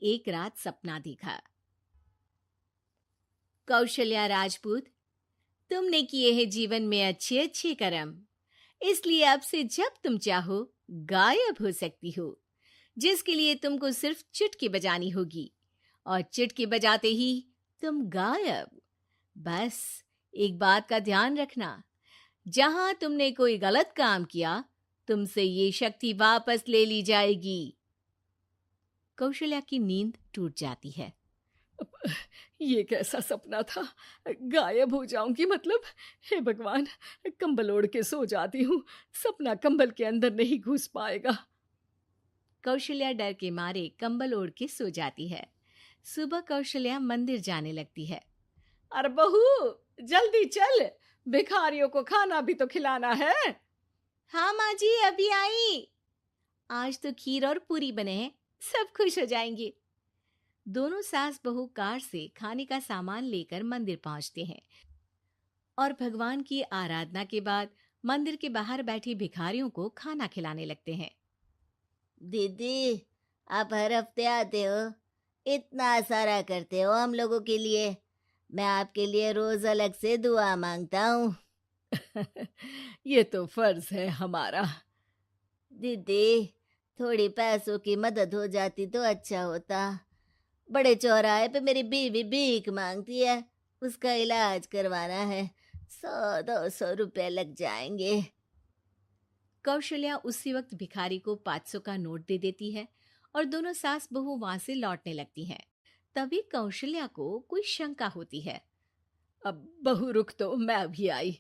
एक रात सपना देखा। कौशल्या राजपूत, तुमने किए हैं जीवन में अच्छे अच्छे कर्म, इसलिए अब से जब तुम चाहो गायब हो सकती हो, जिसके लिए तुमको सिर्फ चुटकी बजानी होगी और चुटकी बजाते ही तुम गायब। बस एक बात का ध्यान रखना, जहां तुमने कोई गलत काम किया तुमसे ये शक्ति वापस ले ली जाएगी। कौशल्या की नींद टूट जाती है। ये कैसा सपना था? गायब हो जाऊंगी मतलब? हे भगवान, कंबल ओढ़ के सो जाती हूँ, सपना कंबल के अंदर नहीं घुस पाएगा। कौशल्या डर के मारे कंबल ओढ़ के सो जाती है। सुबह कौशल्या मंदिर जाने लगती है। अरे बहू, जल्दी चल, भिखारियों को खाना भी तो खिलाना है। हाँ माँ जी, अभी आई। आज तो खीर और पूरी बने हैं, सब खुश हो जाएंगे। दोनों सास बहू कार से खाने का सामान लेकर मंदिर पहुंचते हैं और भगवान की आराधना के बाद मंदिर के बाहर बैठी भिखारियों को खाना खिलाने लगते हैं। दीदी, आप हर हफ्ते आते हो, इतना सारा करते हो हम लोगों के लिए। मैं आपके लिए रोज अलग से दुआ मांगता हूँ। ये तो फर्ज है हमारा। दीदी, थोड़ी पैसों की मदद हो जाती तो अच्छा होता। बड़े चौराहे पे मेरी बीवी भीख मांगती है, उसका इलाज करवाना है, 100-200 रुपए लग जाएंगे। कौशल्या उसी वक्त भिखारी को 500 का नोट दे देती है और दोनों सास बहू वहां से लौटने लगती हैं। तभी कौशल्या को कोई शंका होती है। अब बहू रुक, तो मैं अभी आई।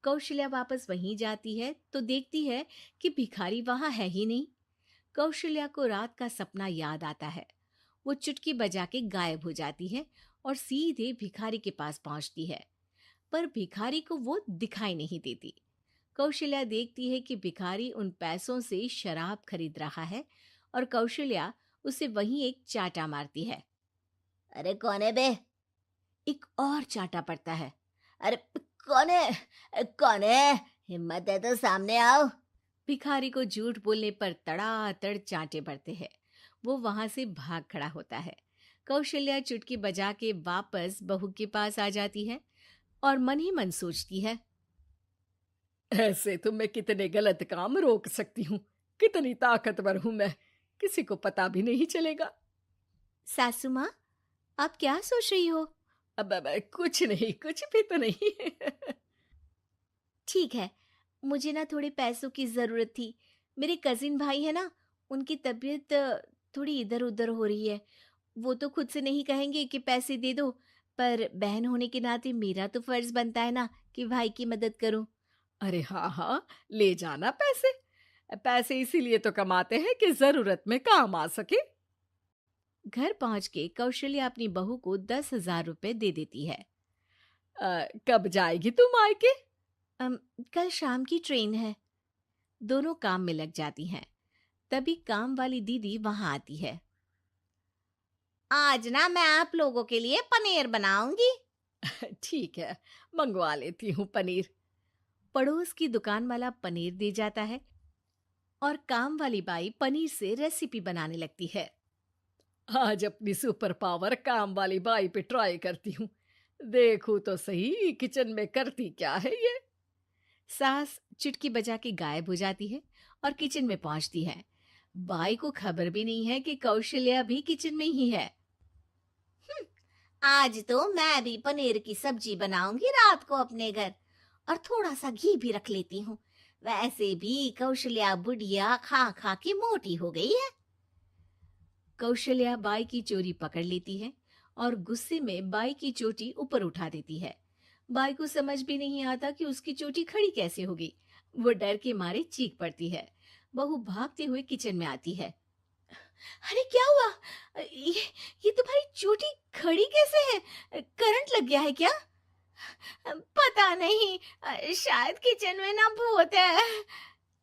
कौशल्या वापस वहीं जाती है तो देखती है कि भिखारी वहां है ही नहीं। कौशल्या को रात का सपना याद आता है। वो चुटकी बजा के गायब हो जाती है और सीधे भिखारी के पास पहुंचती है, पर भिखारी को वो दिखाई नहीं देती। कौशल्या देखती है कि भिखारी उन पैसों से शराब खरीद रहा है और कौशल्या उसे वहीं एक चाटा मारती है। अरे कौन है बे? एक और चाटा पड़ता है। अरे कौन है? कौन है? हिम्मत है तो सामने आओ। भिखारी को झूठ बोलने पर तड़ातड़ चांटे पड़ते हैं। वो वहां से भाग खड़ा होता है। कौशल्या चुटकी बजा के वापस बहू के पास आ जाती है और मन ही मन सोचती है, ऐसे तो मैं कितने गलत काम रोक सकती हूँ, कितनी ताकतवर हूँ मैं, किसी को पता भी नहीं चलेगा। सासू माँ, आप क्या सोच रही हो? अब कुछ नहीं, कुछ भी तो नहीं। ठीक है, मुझे ना थोड़े पैसों की जरूरत थी। मेरे कजिन भाई है ना, उनकी तबीयत थोड़ी इधर उधर हो रही है। वो तो खुद से नहीं कहेंगे कि पैसे दे दो, पर बहन होने के नाते मेरा तो फर्ज बनता है ना कि भाई की मदद करूं। अरे हाँ हाँ, ले जाना पैसे। पैसे इसीलिए तो कमाते हैं कि जरूरत में काम आ सके। घर पहुंच के कौशल्या अपनी बहू को 10,000 रुपए दे देती है। कब जाएगी तुम मायके? अम, कल शाम की ट्रेन है। दोनों काम में लग जाती हैं। तभी काम वाली दीदी वहां आती है। आज ना मैं आप लोगों के लिए पनीर बनाऊंगी। ठीक है, मंगवा लेती हूँ पनीर। पड़ोस की दुकान वाला पनीर दे जाता है और काम वाली बाई पनीर से रेसिपी बनाने लगती है। आज अपनी सुपर पावर काम वाली बाई पे ट्राई करती हूँ, देखूं तो सही किचन में करती क्या है ये। सास चुटकी बजा के गायब हो जाती है और किचन में पहुंचती है। बाई को खबर भी नहीं है कि कौशल्या भी किचन में ही है। आज तो मैं भी पनीर की सब्जी बनाऊंगी रात को अपने घर, और थोड़ा सा घी भी रख लेती हूँ। वैसे भी कौशल्या बुढ़िया खा खा के मोटी हो गई है। कौशल्या बाई की चोरी पकड़ लेती है और गुस्से में बाई की चोटी ऊपर उठा देती है। बाई को समझ भी नहीं आता कि उसकी चोटी खड़ी कैसे हो गई। वो डर के मारे चीख पड़ती है। बहू भागते हुए किचन में आती है। अरे क्या हुआ? ये तुम्हारी चोटी खड़ी कैसे है? करंट लग गया है क्या? पता नहीं, शायद किचन में ना भूत है।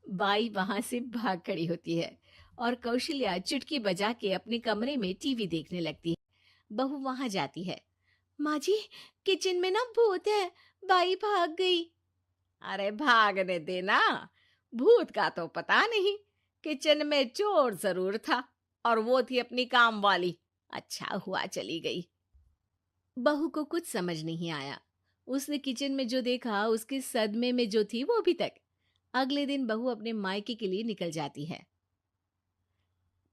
बाई वहां से भाग खड़ी होती है और कौशल्या चुटकी बजा के अपने कमरे में टीवी देखने लगती है। बहू वहां जाती है। माँ जी, किचन में ना भूत है, बाई भाग गई। अरे भागने देना, भूत का तो पता नहीं, किचन में चोर जरूर था, और वो थी अपनी काम वाली। अच्छा हुआ चली गई। बहू को कुछ समझ नहीं आया। उसने किचन में जो देखा उसके सदमे में जो थी वो अभी तक। अगले दिन बहू अपने मायके के लिए निकल जाती है।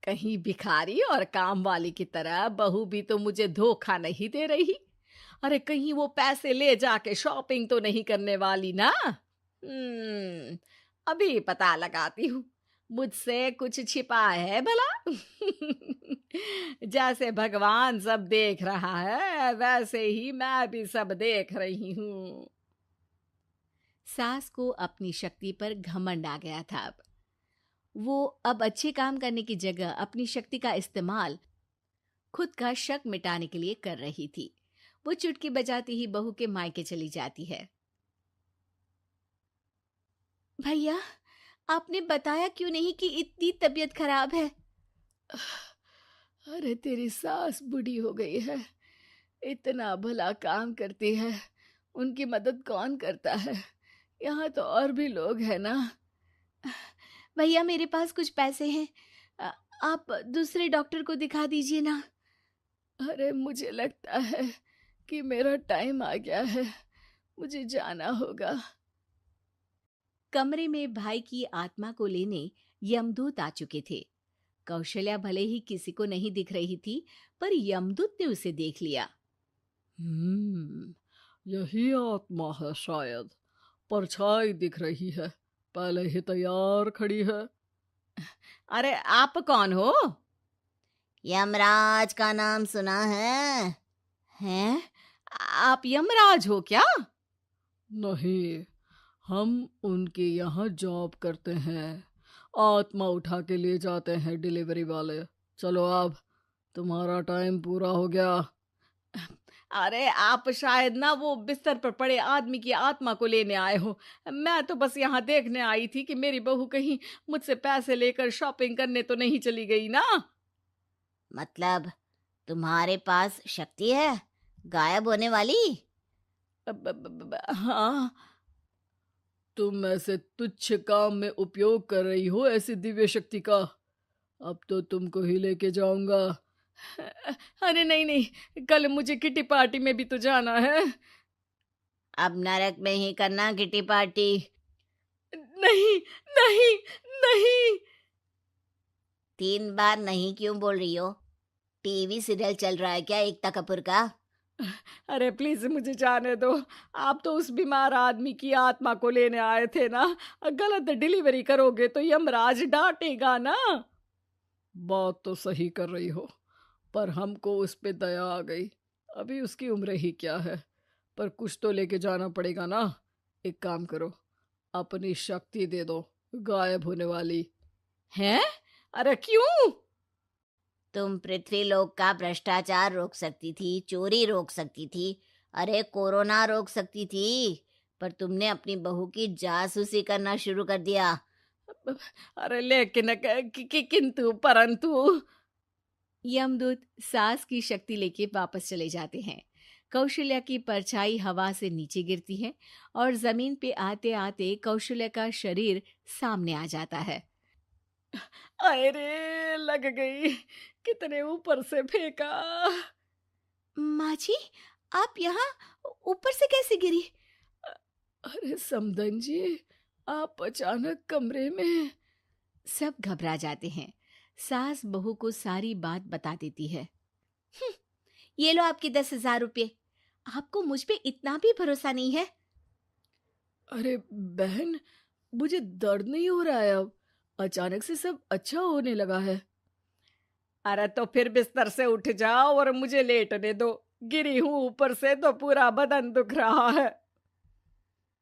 कहीं भिखारी और काम वाली की तरह बहू भी तो मुझे धोखा नहीं दे रही। अरे कहीं वो पैसे ले जाके शॉपिंग तो नहीं करने वाली ना। अभी पता लगाती हूँ। मुझसे कुछ छिपा है भला। जैसे भगवान सब देख रहा है वैसे ही मैं भी सब देख रही हूँ। सास को अपनी शक्ति पर घमंड आ गया था। वो अब अच्छे काम करने की जगह अपनी शक्ति का इस्तेमाल खुद का शक मिटाने के लिए कर रही थी। वो चुटकी बजाती ही बहू के मायके चली जाती है। भैया, आपने बताया क्यों नहीं कि इतनी तबीयत खराब है? अरे तेरी सास बूढ़ी हो गई है, इतना भला काम करती है, उनकी मदद कौन करता है? यहाँ तो और भी लोग हैं ना। भैया, मेरे पास कुछ पैसे हैं। आप दूसरे डॉक्टर को दिखा दीजिए ना। अरे मुझे लगता है कि मेरा टाइम आ गया है, मुझे जाना होगा। कमरे में भाई की आत्मा को लेने यमदूत आ चुके थे। कौशल्या भले ही किसी को नहीं दिख रही थी, पर यमदूत ने उसे देख लिया। यही आत्मा है शायद, परछाई दिख रही है, पहले ही तैयार खड़ी है। अरे आप कौन हो? यमराज का नाम सुना है? हैं? आप यमराज हो क्या? नहीं, हम उनके यहाँ जॉब करते हैं, आत्मा उठा के ले जाते हैं डिलीवरी वाले। चलो अब तुम्हारा टाइम पूरा हो गया। अरे आप शायद ना वो बिस्तर पर पड़े आदमी की आत्मा को लेने आए हो। मैं तो बस यहाँ देखने आई थी कि मेरी बहू कहीं मुझसे पैसे लेकर शॉपिंग करने तो नहीं चली गई ना। मतलब तुम्हारे पास शक्ति है गायब होने वाली? हाँ। तुम ऐसे तुच्छ काम में उपयोग कर रही हो ऐसी दिव्य शक्ति का। अब तो तुमको ही लेके जाऊंगा। अरे नहीं नहीं, कल मुझे किटी पार्टी में भी तो जाना है। अब नरक में ही करना किटी पार्टी। नहीं नहीं नहीं। 3 बार नहीं क्यों बोल रही हो? टीवी सीरियल चल रहा है क्या एकता कपूर का? अरे प्लीज मुझे जाने दो। आप तो उस बीमार आदमी की आत्मा को लेने आए थे ना। गलत डिलीवरी करोगे तो यमराज डांटेगा ना। बात तो सही कर रही हो, पर हमको उस पे दया आ गई। अभी उसकी उम्र ही क्या है, पर कुछ तो लेके जाना पड़ेगा ना। एक काम करो, अपनी शक्ति दे दो, गायब होने वाली। हैं? अरे क्यों? तुम पृथ्वीलोक का भ्रष्टाचार रोक सकती थी, चोरी रोक सकती थी, अरे कोरोना रोक सकती थी, पर तुमने अपनी बहू की जासूसी करना शुरू कर दिया। अरे लेकिन किंतु परंतु। यमदूत सास की शक्ति लेके वापस चले जाते हैं। कौशल्या की परछाई हवा से नीचे गिरती है और जमीन पे आते आते कौशल्या का शरीर सामने आ जाता है। अरे लग गई, कितने ऊपर से फेंका। माँ जी, आप यहाँ ऊपर से कैसे गिरी? अरे समदन जी, आप अचानक कमरे में। सब घबरा जाते हैं। सास बहू को सारी बात बता देती है। ये लो आपके 10,000 रुपये। आपको मुझ पे इतना भी भरोसा नहीं है? अरे बहन, मुझे दर्द नहीं हो रहा है, अब अचानक से सब अच्छा होने लगा है। अरे तो फिर बिस्तर से उठ जाओ और मुझे लेटने दो। गिरी हूं ऊपर से तो पूरा बदन दुख रहा है।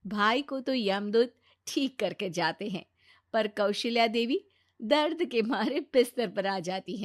भाई को तो यमदूत ठीक करके जाते हैं, पर कौशल्या देवी दर्द के मारे बिस्तर पर आ जाती हैं।